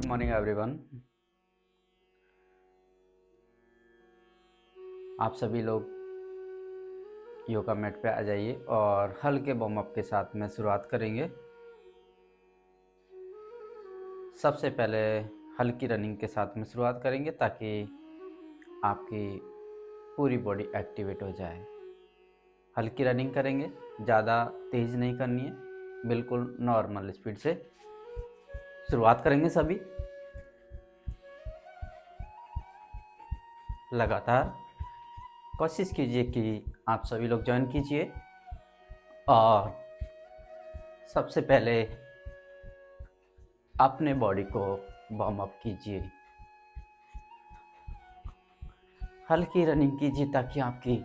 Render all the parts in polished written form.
Morning everyone. आप सभी लोग योगा मैट पे आ जाइए और हल्के वार्म अप के साथ में शुरुआत करेंगे। सबसे पहले हल्की रनिंग के साथ में शुरुआत करेंगे ताकि आपकी पूरी बॉडी एक्टिवेट हो जाए। हल्की रनिंग करेंगे, ज़्यादा तेज़ नहीं करनी है, बिल्कुल नॉर्मल स्पीड से शुरुआत करेंगे सभी। लगातार कोशिश कीजिए कि आप सभी लोग ज्वाइन कीजिए और सबसे पहले अपने बॉडी को वार्म अप कीजिए। हल्की रनिंग कीजिए ताकि आपकी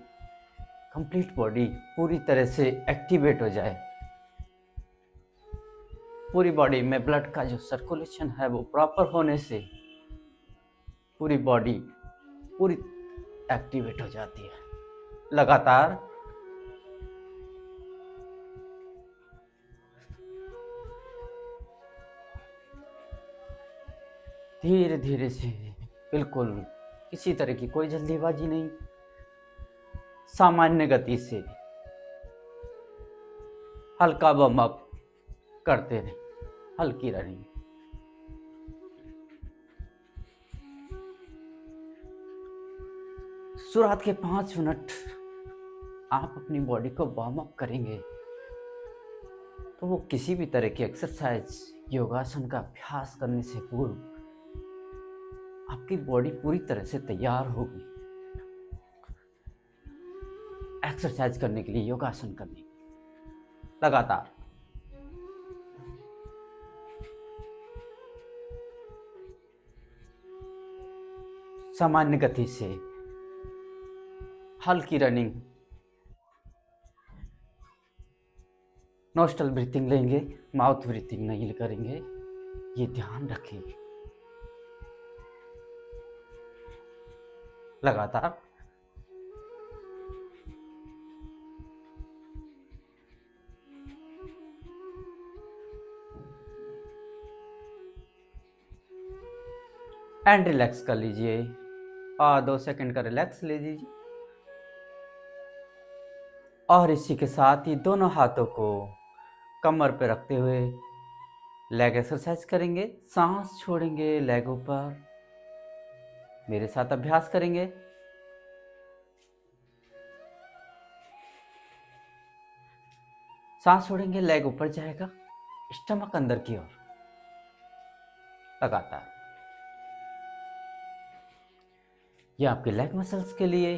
कंप्लीट बॉडी पूरी तरह से एक्टिवेट हो जाए। पूरी बॉडी में ब्लड का जो सर्कुलेशन है वो प्रॉपर होने से पूरी बॉडी पूरी एक्टिवेट हो जाती है। लगातार धीरे धीरे से, बिल्कुल किसी तरह की कोई जल्दीबाजी नहीं, सामान्य गति से हल्का वार्म अप करते रहें। हल्की रनिंग। शुरुआत के 5 मिनट आप अपनी बॉडी को वार्म अप करेंगे तो वो किसी भी तरह की एक्सरसाइज, योगासन का अभ्यास करने से पूर्व आपकी बॉडी पूरी तरह से तैयार होगी एक्सरसाइज करने के लिए, योगासन करने के लिए। लगातार सामान्य गति से हल्की रनिंग। नोस्ट्रल ब्रीथिंग लेंगे, माउथ ब्रीथिंग नहीं करेंगे, ये ध्यान रखें। लगातार एंड रिलैक्स कर लीजिए और 2 सेकंड का रिलैक्स ले लीजिए। और इसी के साथ ही दोनों हाथों को कमर पे रखते हुए लेग एक्सरसाइज करेंगे। सांस छोड़ेंगे लेगों पर। मेरे साथ अभ्यास करेंगे। सांस छोड़ेंगे, लेग ऊपर जाएगा, स्टमक अंदर की ओर। लगातार ये आपके लेग मसल्स के लिए,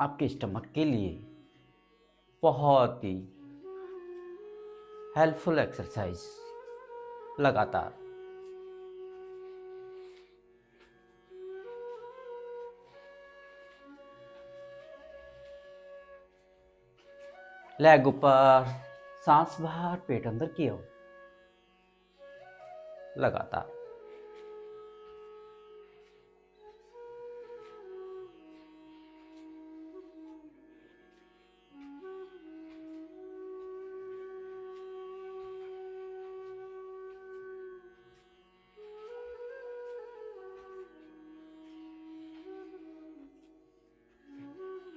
आपके स्टमक के लिए बहुत ही हेल्पफुल एक्सरसाइज। लगातार लेग ऊपर, सांस बाहर, पेट अंदर की ओर। लगातार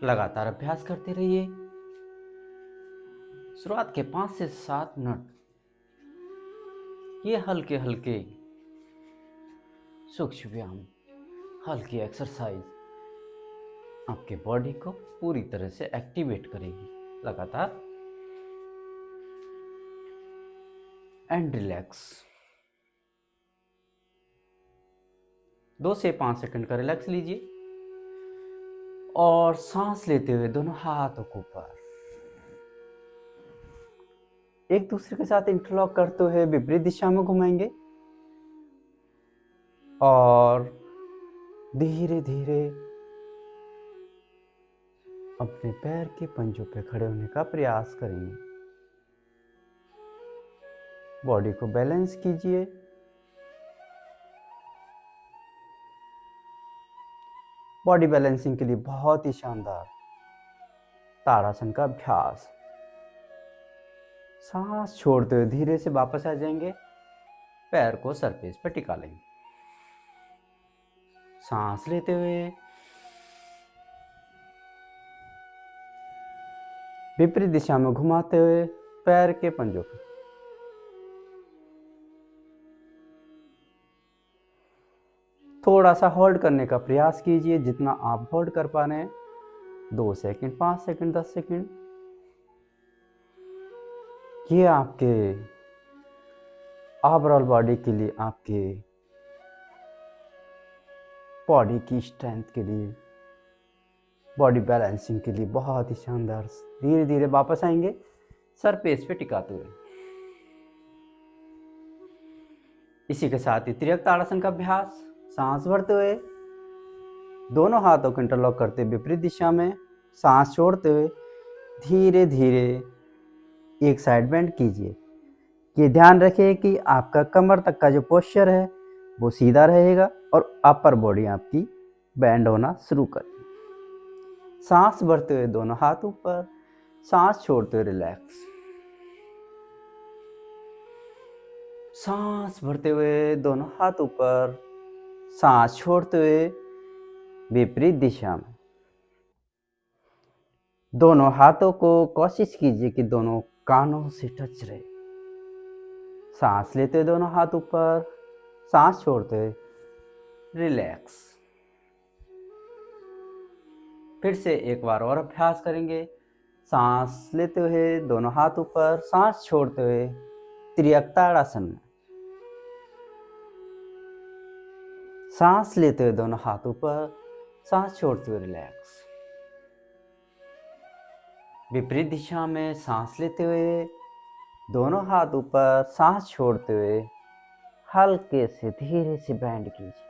लगातार अभ्यास करते रहिए। शुरुआत के 5 से 7 मिनट ये हल्के हल्के सूक्ष्म व्यायाम, हल्की एक्सरसाइज आपके बॉडी को पूरी तरह से एक्टिवेट करेगी। लगातार एंड रिलैक्स। 2 से 5 सेकंड का रिलैक्स लीजिए और सांस लेते हुए दोनों हाथों को ऊपर, एक दूसरे के साथ इंटरलॉक करते हुए विपरीत दिशा में घुमाएंगे और धीरे धीरे अपने पैर के पंजों पे खड़े होने का प्रयास करेंगे। बॉडी को बैलेंस कीजिए। बॉडी बैलेंसिंग के लिए बहुत ही शानदार ताड़ासन का अभ्यास। सांस छोड़ते हुए धीरे से वापस आ जाएंगे पैर को सरफेस पर टिका लेंगे। सांस लेते हुए विपरीत दिशा में घुमाते हुए पैर के पंजों को थोड़ा सा होल्ड करने का प्रयास कीजिए, जितना आप होल्ड कर पा रहे हैं। 2 सेकंड, 5 सेकंड, 10 सेकंड। ये आपके ओवरऑल बॉडी के लिए, आपके बॉडी की स्ट्रेंथ के लिए, बॉडी बैलेंसिंग के लिए बहुत ही शानदार। धीरे धीरे वापस आएंगे सरफेस पे टिकाते हुए। इसी के साथ ही त्रियक ताड़ासन का अभ्यास। सांस भरते हुए दोनों हाथों को इंटरलॉक करते हुए विपरीत दिशा में सांस छोड़ते हुए धीरे धीरे एक साइड बेंड कीजिए। ये ध्यान रखिए कि आपका कमर तक का जो पोस्चर है वो सीधा रहेगा और अपर बॉडी आपकी बेंड होना शुरू कर। सांस भरते हुए दोनों हाथ ऊपर, सांस छोड़ते हुए रिलैक्स। सांस भरते हुए दोनों हाथ ऊपर, सांस छोड़ते हुए विपरीत दिशा में। दोनों हाथों को कोशिश कीजिए कि दोनों कानों से टच रहे। सांस लेते हुए दोनों हाथ ऊपर, सांस छोड़ते हुए रिलैक्स। फिर से एक बार और अभ्यास करेंगे। सांस लेते हुए दोनों हाथ ऊपर, सांस छोड़ते हुए त्रियक ताड़ासन में। सांस लेते हुए दोनों हाथ ऊपर, सांस छोड़ते हुए रिलैक्स। विपरीत दिशा में सांस लेते हुए दोनों हाथ ऊपर, सांस छोड़ते हुए हल्के से धीरे से बैंड कीजिए।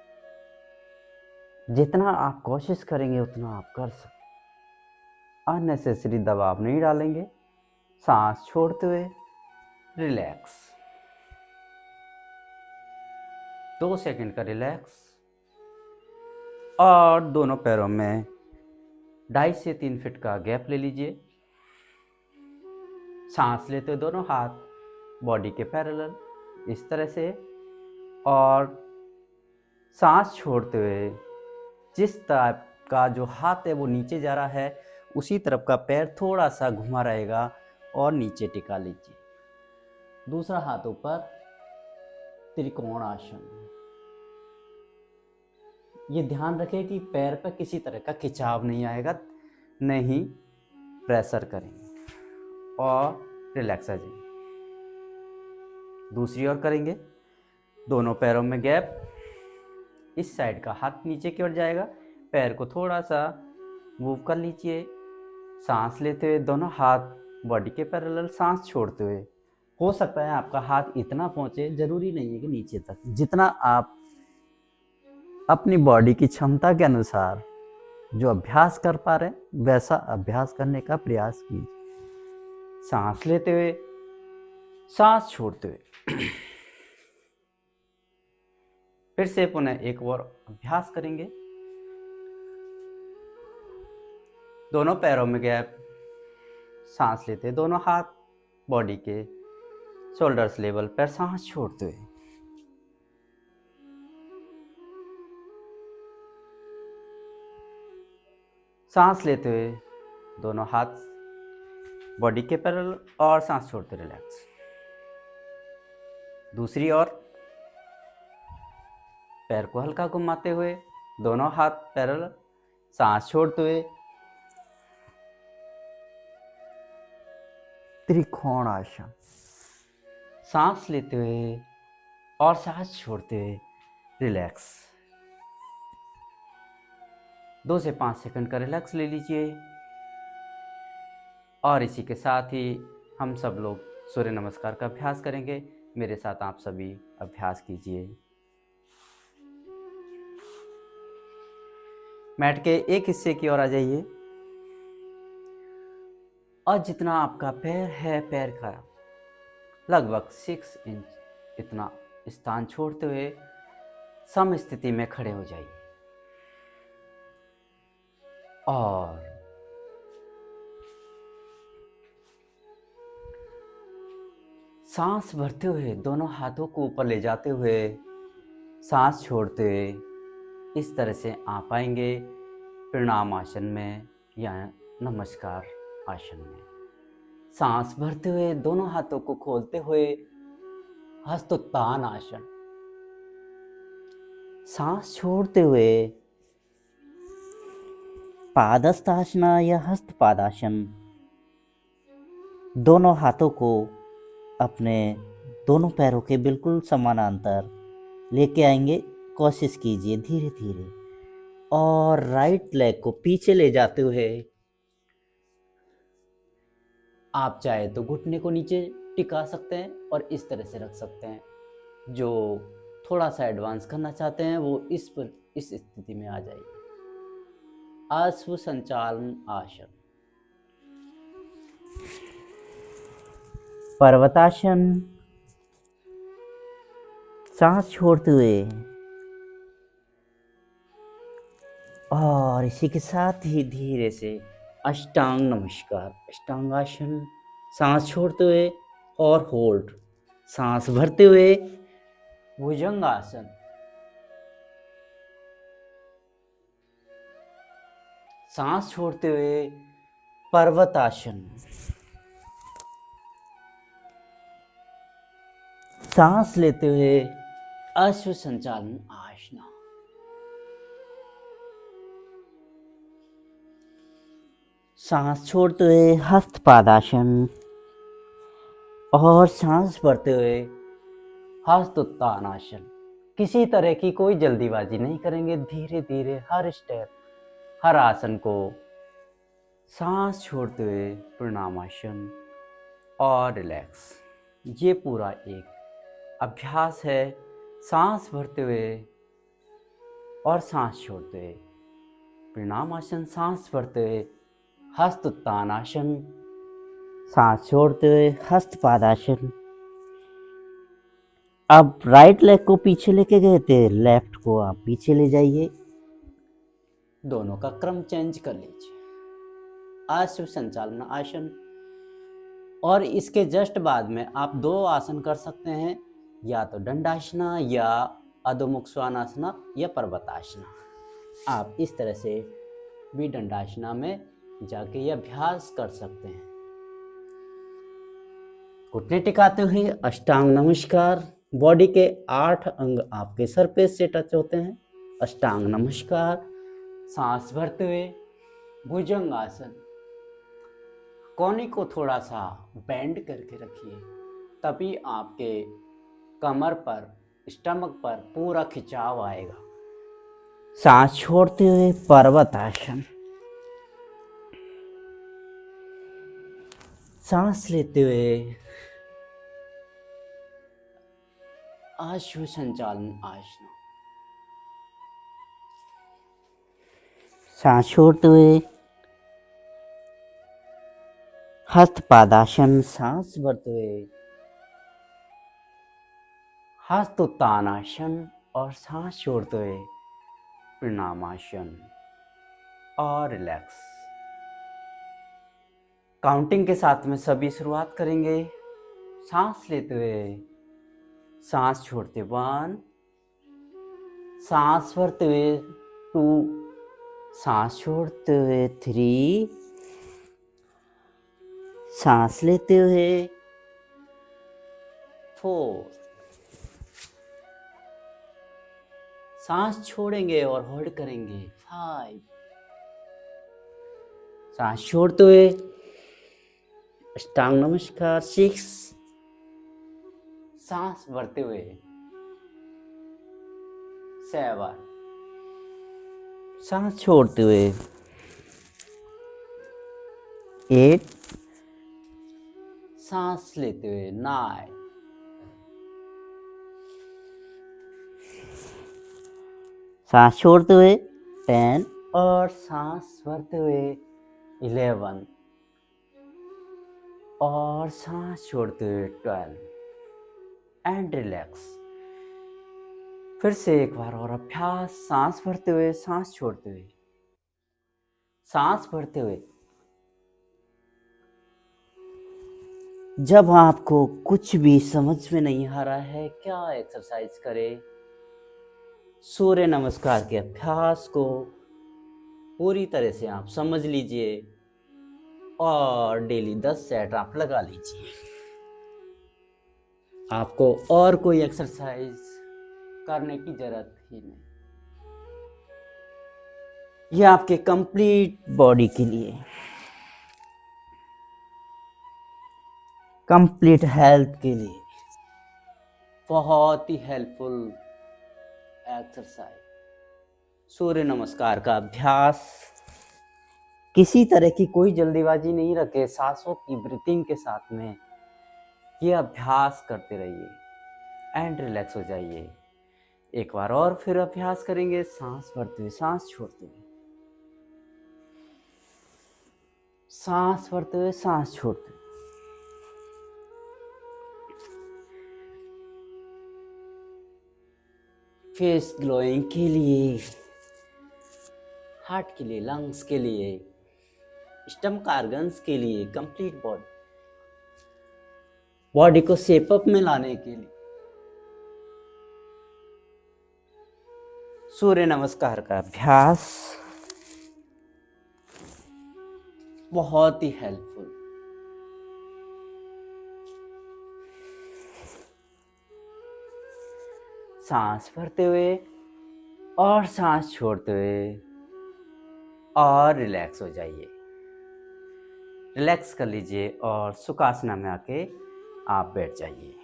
जितना आप कोशिश करेंगे उतना आप कर सकते। अननेसेसरी दबाव नहीं डालेंगे। सांस छोड़ते हुए रिलैक्स। 2 सेकंड का रिलैक्स। और दोनों पैरों में 2.5 से 3 फीट का गैप ले लीजिए। सांस लेते हुए दोनों हाथ बॉडी के पैरेलल इस तरह से, और सांस छोड़ते हुए जिस तरफ का जो हाथ है वो नीचे जा रहा है उसी तरफ का पैर थोड़ा सा घुमा रहेगा और नीचे टिका लीजिए। दूसरा हाथ ऊपर, त्रिकोण आसन। ये ध्यान रखें कि पैर पर किसी तरह का खिंचाव नहीं आएगा, नहीं प्रेशर करेंगे और रिलैक्स आ जाएंगे। दूसरी ओर करेंगे। दोनों पैरों में गैप। इस साइड का हाथ नीचे की ओर जाएगा, पैर को थोड़ा सा मूव कर लीजिए। सांस लेते हुए दोनों हाथ बॉडी के पैरेलल, सांस छोड़ते हुए। हो सकता है आपका हाथ इतना पहुंचे, जरूरी नहीं है कि नीचे तक। जितना आप अपनी बॉडी की क्षमता के अनुसार जो अभ्यास कर पा रहे हैं वैसा अभ्यास करने का प्रयास कीजिए। सांस लेते हुए, सांस छोड़ते हुए। फिर से पुनः एक और अभ्यास करेंगे। दोनों पैरों में गैप। सांस लेते दोनों हाथ बॉडी के शोल्डर्स लेवल पर, सांस छोड़ते हुए। सांस लेते हुए दोनों हाथ बॉडी के पैरेलल और सांस छोड़ते रिलैक्स। दूसरी ओर पैर को हल्का घुमाते हुए दोनों हाथ पैरेलल, सांस छोड़ते हुए त्रिकोण आसन। सांस लेते हुए और सांस छोड़ते हुए रिलैक्स। 2 से 5 सेकंड का रिलैक्स ले लीजिए। और इसी के साथ ही हम सब लोग सूर्य नमस्कार का अभ्यास करेंगे। मेरे साथ आप सभी अभ्यास कीजिए। मैट के एक हिस्से की ओर आ जाइए और जितना आपका पैर है, पैर का लगभग 6 इंच इतना स्थान छोड़ते हुए सम स्थिति में खड़े हो जाइए। और सांस भरते हुए दोनों हाथों को ऊपर ले जाते हुए सांस छोड़ते हुए इस तरह से आप आएंगे प्रणाम आसन में या नमस्कार आसन में। सांस भरते हुए दोनों हाथों को खोलते हुए हस्तोत्थान आसन। सांस छोड़ते हुए पादहस्तासन या हस्तपादासन। दोनों हाथों को अपने दोनों पैरों के बिल्कुल समानांतर लेके आएंगे। कोशिश कीजिए धीरे धीरे, और राइट लेग को पीछे ले जाते हुए आप चाहे तो घुटने को नीचे टिका सकते हैं और इस तरह से रख सकते हैं। जो थोड़ा सा एडवांस करना चाहते हैं वो इस स्थिति में आ जाइए। अश्व संचालन आसन, पर्वतासन। सांस छोड़ते हुए और इसी के साथ ही धीरे से अष्टांग नमस्कार, अष्टांगासन। सांस छोड़ते हुए और होल्ड। सांस भरते हुए भुजंगासन। सांस छोड़ते हुए पर्वतासन। सांस लेते हुए अश्व संचालन आसन। सांस छोड़ते हुए हस्तपादासन और सांस भरते हुए हस्तोत्थान आसन। किसी तरह की कोई जल्दीबाजी नहीं करेंगे, धीरे धीरे हर स्टेप, हर आसन को सांस छोड़ते हुए प्रणामासन और रिलैक्स। ये पूरा एक अभ्यास है। सांस भरते हुए और सांस छोड़ते हुए प्रणामासन, सांस भरते हुए हस्तोत्थानासन, सांस छोड़ते हुए हस्तपादासन। अब राइट लेग को पीछे लेके गए थे, लेफ्ट को आप पीछे ले जाइए। दोनों का क्रम चेंज कर लीजिए। अश्व संचालन आसन, और इसके जस्ट बाद में आप दो आसन कर सकते हैं, या तो दंडासना या अधोमुख स्वानासना या पर्वतासना। आप इस तरह से भी दंडासना में जाके यह अभ्यास कर सकते हैं। घुटने टिकाते हुए अष्टांग नमस्कार। बॉडी के 8 अंग आपके सर पे से टच होते हैं। अष्टांग नमस्कार। सांस भरते हुए भुजंगासन। कोहनी को थोड़ा सा बेंड करके रखिए, तभी आपके कमर पर, स्टमक पर पूरा खिंचाव आएगा। सांस छोड़ते हुए पर्वतासन। सांस लेते हुए अश्व संचालन आसन। सांस छोड़ते हुए हस्तपादासन। सांस भरते हुए हस्तोत्थानासन और सांस छोड़ते हुए प्रणामासन और रिलैक्स। काउंटिंग के साथ में सभी शुरुआत करेंगे। सांस लेते हुए, सांस छोड़ते 1, सांस भरते हुए 2, सांस छोड़ते हुए 3, सांस लेते हुए 4, सांस छोड़ेंगे और होल्ड करेंगे 5, सांस छोड़ते हुए अष्टांग नमस्कार 6, सांस भरते हुए 7, सांस छोड़ते हुए 8, सांस लेते हुए 9, सांस छोड़ते हुए 10 और सांस भरते हुए 11 और सांस छोड़ते हुए 12 एंड रिलैक्स। फिर से एक बार और अभ्यास। सांस भरते हुए, सांस छोड़ते हुए, सांस भरते हुए, जब आपको कुछ भी समझ में नहीं आ रहा है क्या एक्सरसाइज करें, सूर्य नमस्कार के अभ्यास को पूरी तरह से आप समझ लीजिए और डेली 10 सेट आप लगा लीजिए। आपको और कोई एक्सरसाइज करने की जरूरत ही नहीं। ये आपके कंप्लीट बॉडी के लिए, कंप्लीट हेल्थ के लिए बहुत ही हेल्पफुल एक्सरसाइज सूर्य नमस्कार का अभ्यास। किसी तरह की कोई जल्दीबाजी नहीं रखे, सांसों की ब्रीथिंग के साथ में ये अभ्यास करते रहिए एंड रिलैक्स हो जाइए। एक बार और फिर अभ्यास करेंगे, सांस भरते हुए सांस छोड़ते हुए, सांस भरते हुए सांस छोड़ते हुए। फेस ग्लोइंग के लिए, हार्ट के लिए, लंग्स के लिए, स्टमक ऑर्गन्स के लिए, कंप्लीट बॉडी को शेप अप में लाने के लिए सूर्य नमस्कार का अभ्यास बहुत ही हेल्पफुल। सांस भरते हुए और सांस छोड़ते हुए और रिलैक्स हो जाइए। रिलैक्स कर लीजिए और सुखासना में आके आप बैठ जाइए।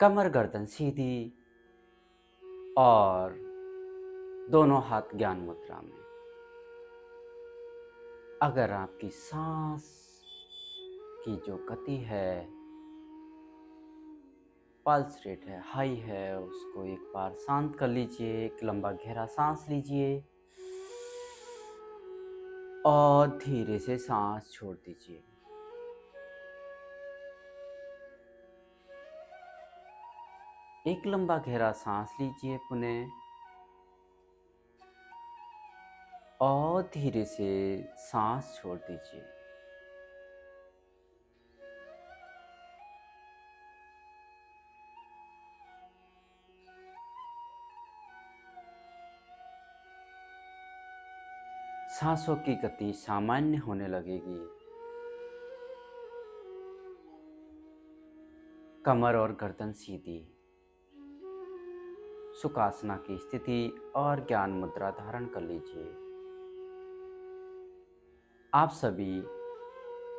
कमर गर्दन सीधी और दोनों हाथ ज्ञान मुद्रा में। अगर आपकी सांस की जो गति है, पल्स रेट है, हाई है, उसको एक बार शांत कर लीजिए। एक लंबा गहरा सांस लीजिए और धीरे से सांस छोड़ दीजिए। एक लंबा गहरा सांस लीजिए पुनः और धीरे से सांस छोड़ दीजिए। सांसों की गति सामान्य होने लगेगी। कमर और गर्दन सीधी, सुखासना की स्थिति और ज्ञान मुद्रा धारण कर लीजिए। आप सभी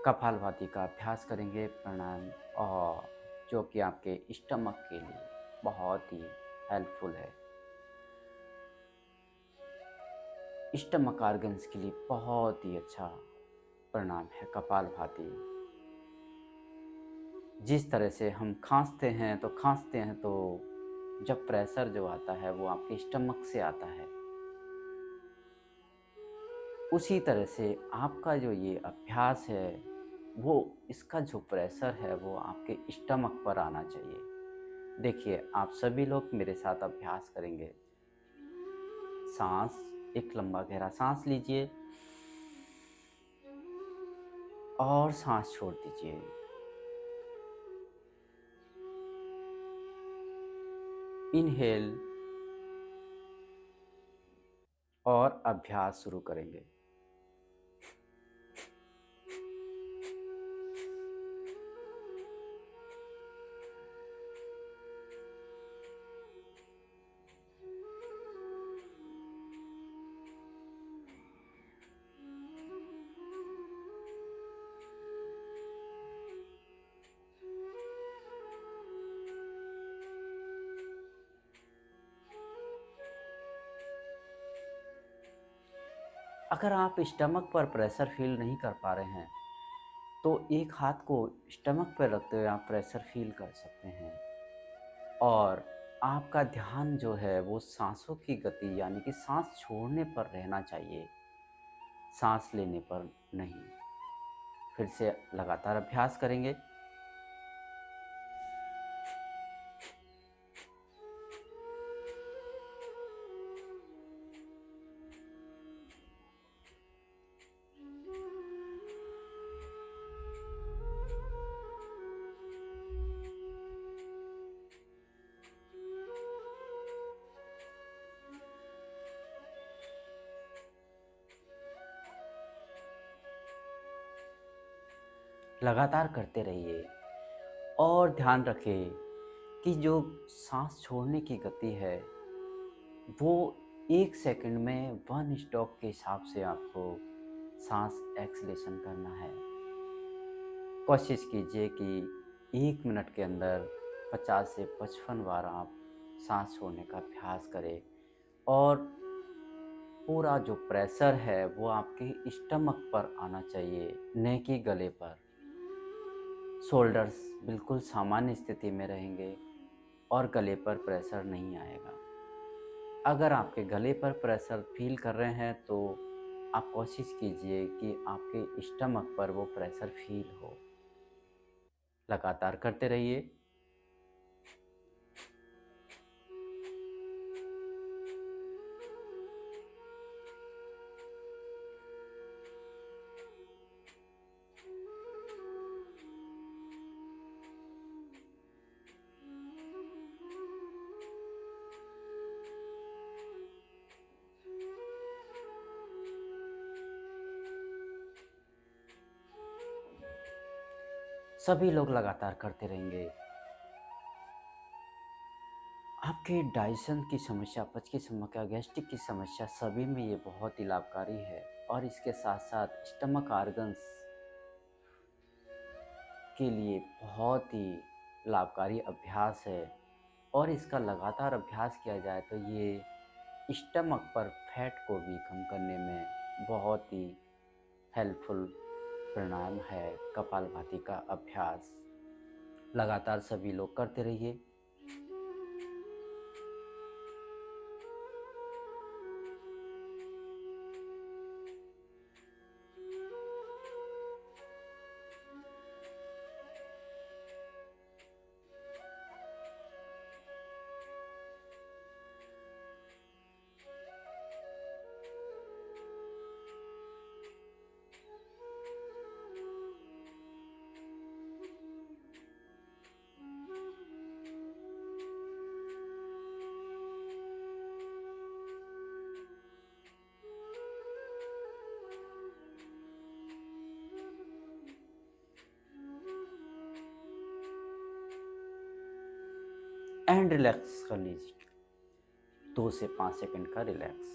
कपालभाति का अभ्यास करेंगे, प्राणायाम, और जो कि आपके स्टमक के लिए बहुत ही हेल्पफुल है। स्टमक ऑर्गन्स के लिए बहुत ही अच्छा प्राणायाम है कपालभाति। जिस तरह से हम खांसते हैं तो जब प्रेशर जो आता है वो आपके स्टमक से आता है, उसी तरह से आपका जो ये अभ्यास है वो इसका जो प्रेशर है वो आपके स्टमक पर आना चाहिए। देखिए, आप सभी लोग मेरे साथ अभ्यास करेंगे। सांस, एक लंबा गहरा सांस लीजिए और सांस छोड़ दीजिए। इनहेल और अभ्यास शुरू करेंगे। अगर आप स्टमक पर प्रेशर फील नहीं कर पा रहे हैं तो एक हाथ को स्टमक पर रखते हुए आप प्रेशर फील कर सकते हैं। और आपका ध्यान जो है वो सांसों की गति यानी कि सांस छोड़ने पर रहना चाहिए, सांस लेने पर नहीं। फिर से लगातार अभ्यास करेंगे। लगातार करते रहिए और ध्यान रखें कि जो सांस छोड़ने की गति है वो 1 सेकंड में 1 स्ट्रोक के हिसाब से आपको सांस एक्सलेशन करना है। कोशिश कीजिए कि 1 मिनट के अंदर 50 से 55 बार आप सांस छोड़ने का अभ्यास करें और पूरा जो प्रेशर है वो आपके स्टमक पर आना चाहिए, न कि गले पर। शोल्डर्स बिल्कुल सामान्य स्थिति में रहेंगे और गले पर प्रेशर नहीं आएगा। अगर आपके गले पर प्रेशर फील कर रहे हैं तो आप कोशिश कीजिए कि आपके स्टमक पर वो प्रेशर फील हो। लगातार करते रहिए। सभी लोग लगातार करते रहेंगे। आपके डाइजेशन की समस्या, पच की समस्या, गैस्ट्रिक की समस्या, सभी में ये बहुत ही लाभकारी है। और इसके साथ साथ स्टमक ऑर्गन्स के लिए बहुत ही लाभकारी अभ्यास है और इसका लगातार अभ्यास किया जाए तो ये स्टमक पर फैट को भी कम करने में बहुत ही हेल्पफुल प्राणायाम है। कपालभाति का अभ्यास लगातार सभी लोग करते रहिए। एंड रिलैक्स कर लीजिए, 2 से 5 सेकंड का रिलैक्स।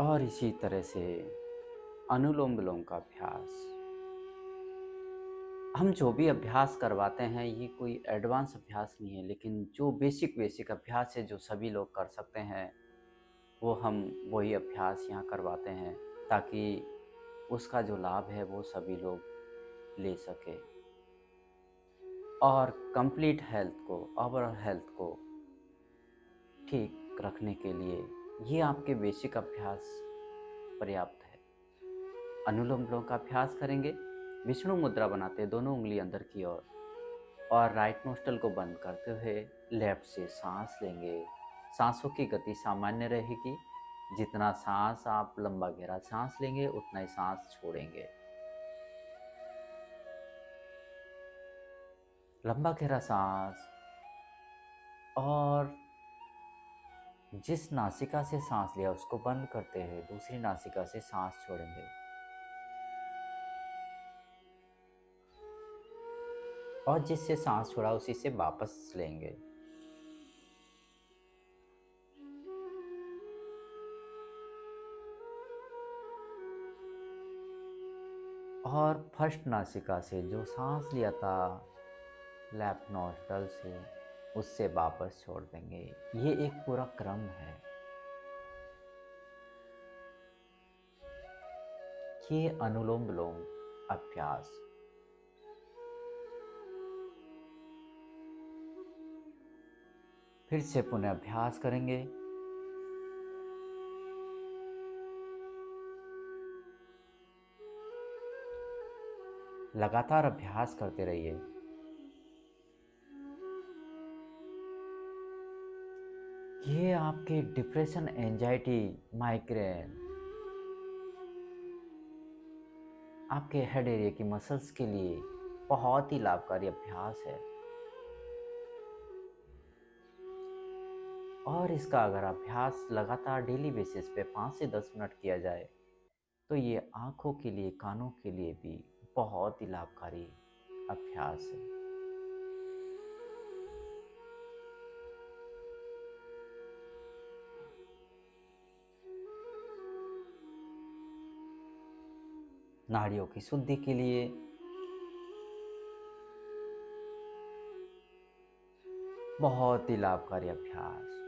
और इसी तरह से अनुलोम विलोम का अभ्यास। हम जो भी अभ्यास करवाते हैं ये कोई एडवांस अभ्यास नहीं है, लेकिन जो बेसिक अभ्यास है जो सभी लोग कर सकते हैं वो हम वही अभ्यास यहाँ करवाते हैं ताकि उसका जो लाभ है वो सभी लोग ले सके और कंप्लीट हेल्थ को, ओवरऑल हेल्थ को ठीक रखने के लिए ये आपके बेसिक अभ्यास पर्याप्त है। अनुलोम विलोम का अभ्यास करेंगे। विष्णु मुद्रा बनाते दोनों उंगली अंदर की ओर और राइट नोस्ट्रल को बंद करते हुए लेफ्ट से सांस लेंगे। सांसों की गति सामान्य रहेगी। जितना सांस आप लंबा गहरा सांस लेंगे उतना ही सांस छोड़ेंगे। लंबा गहरा सांस और जिस नासिका से सांस लिया उसको बंद करते हुए दूसरी नासिका से सांस छोड़ेंगे और जिससे सांस छोड़ा उसी से वापस लेंगे। और फर्स्ट नासिका से जो सांस लिया था लेफ्ट नोस्ट्रल से उससे वापस छोड़ देंगे। ये एक पूरा क्रम है। ये अनुलोम विलोम अभ्यास फिर से पुनः अभ्यास करेंगे। लगातार अभ्यास करते रहिए। ये आपके डिप्रेशन, एंजाइटी, माइग्रेन, आपके हेड एरिया की मसल्स के लिए बहुत ही लाभकारी अभ्यास है। और इसका अगर अभ्यास लगातार डेली बेसिस पे 5 से 10 मिनट किया जाए तो ये आँखों के लिए, कानों के लिए भी बहुत ही लाभकारी अभ्यास है। नाड़ियों की शुद्धि के लिए बहुत ही लाभकारी अभ्यास।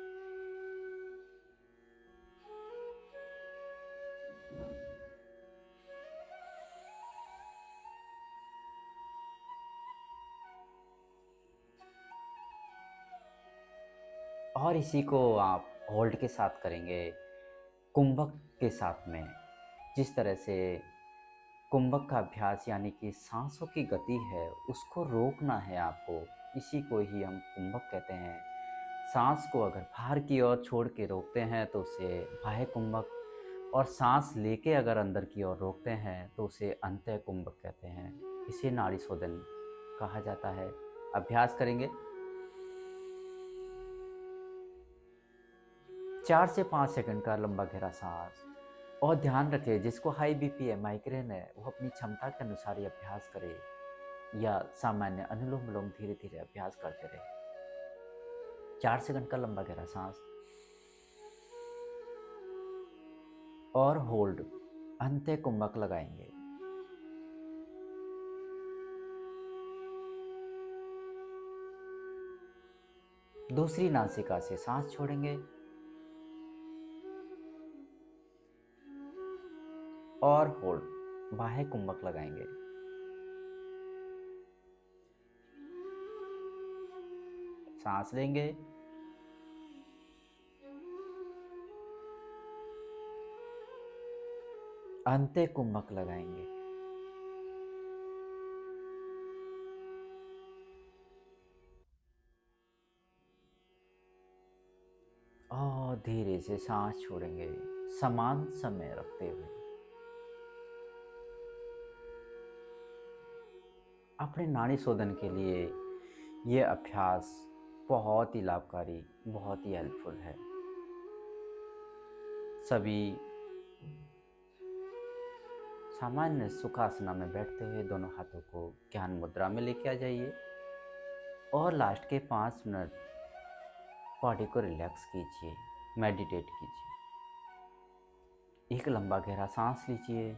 और इसी को आप होल्ड के साथ करेंगे, कुंभक के साथ में। जिस तरह से कुंभक का अभ्यास यानी कि सांसों की गति है, उसको रोकना है आपको, इसी को ही हम कुंभक कहते हैं। सांस को अगर बाहर की ओर छोड़ के रोकते हैं तो उसे बाह्य कुंभक, और सांस लेके अगर अंदर की ओर रोकते हैं तो उसे अंतः कुंभक कहते हैं। इसे नाड़ी शोधन कहा जाता है। अभ्यास करेंगे। 4 से 5 सेकंड का लंबा गहरा सांस। और ध्यान रखें, जिसको हाई बीपी है, माइग्रेन है, वो अपनी क्षमता के अनुसार ही अभ्यास करे या सामान्य अनुलोम विलोम धीरे धीरे अभ्यास करते रहे। 4 सेकंड का लंबा गहरा सांस और होल्ड, अंत्य कुंभक लगाएंगे। दूसरी नासिका से सांस छोड़ेंगे और होल्ड, बाह्य कुंभक लगाएंगे। सांस लेंगे अंत्य कुंभक लगाएंगे और धीरे से सांस छोड़ेंगे, समान समय रखते हुए। अपने नाड़ी शोधन के लिए ये अभ्यास बहुत ही लाभकारी, बहुत ही हेल्पफुल है। सभी सामान्य सुखासना में बैठते हुए दोनों हाथों को ज्ञान मुद्रा में लेके आ जाइए और लास्ट के 5 मिनट बॉडी को रिलैक्स कीजिए, मेडिटेट कीजिए। एक लंबा गहरा सांस लीजिए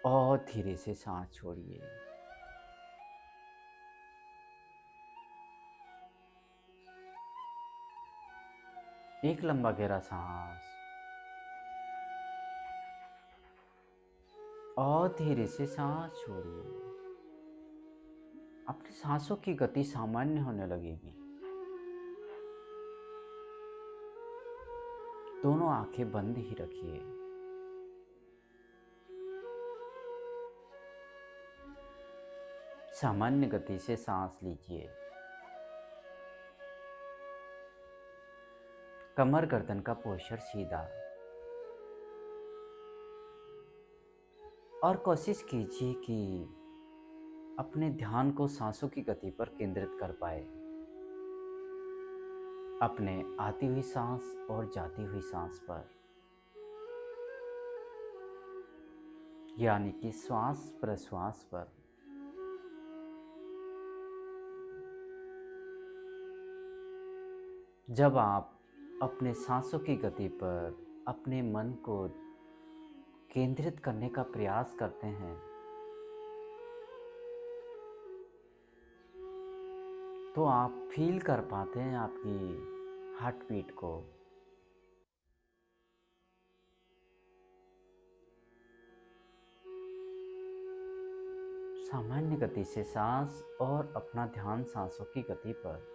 और धीरे से सांस छोड़िए। एक लंबा गहरा सांस और धीरे से सांस छोड़िए। अपनी सांसों की गति सामान्य होने लगेगी। दोनों आंखें बंद ही रखिए। सामान्य गति से सांस लीजिए। कमर गर्दन का पोस्चर सीधा, और कोशिश कीजिए कि अपने ध्यान को सांसों की गति पर केंद्रित कर पाए। अपने आती हुई सांस और जाती हुई सांस पर, यानी कि श्वास प्रश्वास पर। जब आप अपने सांसों की गति पर अपने मन को केंद्रित करने का प्रयास करते हैं तो आप फील कर पाते हैं आपकी हार्ट बीट को। सामान्य गति से सांस और अपना ध्यान सांसों की गति पर।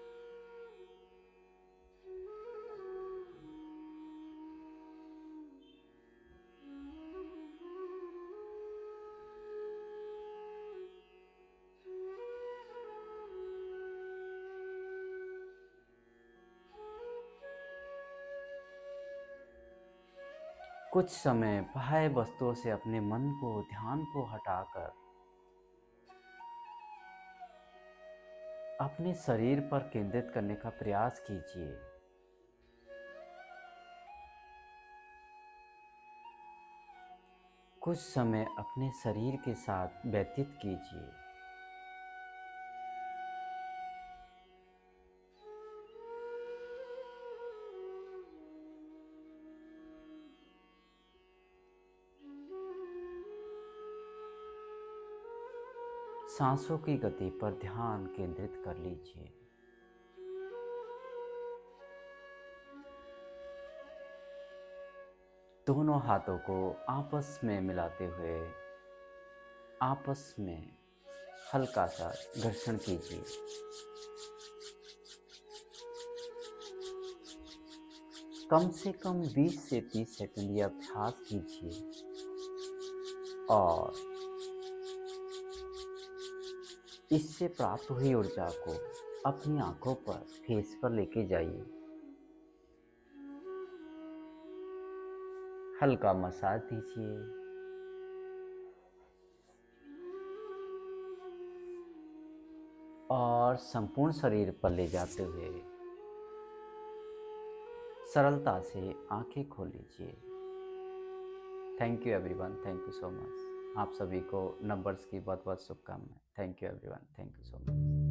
कुछ समय बाह्य वस्तुओं से अपने मन को, ध्यान को हटाकर अपने शरीर पर केंद्रित करने का प्रयास कीजिए। कुछ समय अपने शरीर के साथ व्यतीत कीजिए। सांसों की गति पर ध्यान केंद्रित कर लीजिए। दोनों हाथों को आपस में मिलाते हुए आपस में हल्का सा घर्षण कीजिए। कम से कम 20 से 30 सेकंड यह अभ्यास कीजिए और इससे प्राप्त हुई ऊर्जा को अपनी आंखों पर, फेस पर लेके जाइए। हल्का मसाज दीजिए और संपूर्ण शरीर पर ले जाते हुए सरलता से आंखें खोल लीजिए। Thank you everyone, thank you so much. आप सभी को नंबर्स की बहुत बहुत शुभकामनाएं। Thank you everyone, thank you so much.